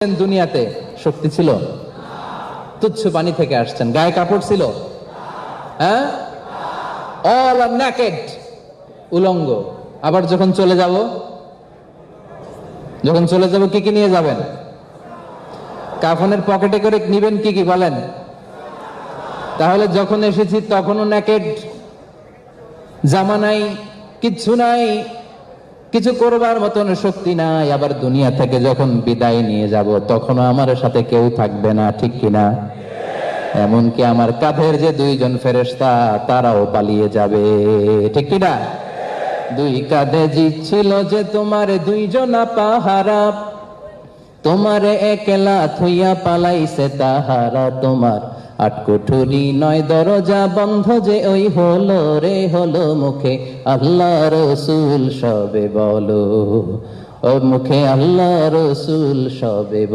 দুনিয়াতে শক্তি ছিল? তুচ্ছ পানি থেকে আসছেন, গায়ে কাপড় ছিল? হ্যাঁ, অল আর নেকেড, উলঙ্গ। আবার যখন চলে যাব কি কি নিয়ে যাবেন? কাফনের পকেটে করে নিবেন কি কি বলেন? তাহলে যখন এসেছি তখনও নেকেড, জামা নাই, কিচ্ছু নাই, কিছু করবার মতন শক্তি নাই। আবার দুনিয়া থেকে যখন বিদায় নিয়ে যাব তখনও আমার সাথে কেউ থাকবে না, ঠিক কিনা? এমনকি আমার কাঁধের যে দুইজন ফেরেশতা তারাও পালিয়ে যাবে, ঠিক কিনা? দুই কাঁধে জিতছিল যে তোমার দুইজনা পাহারা, তোমারে একলা থইয়া পালাইছে তাহারা। তোমার আটকুঠুরি নয় দরজা বন্ধ যে ওই হলো রে হলো, মুখে আল্লাহ রসুল সবে বলো, ও মুখে আল্লাহ রসুল সবে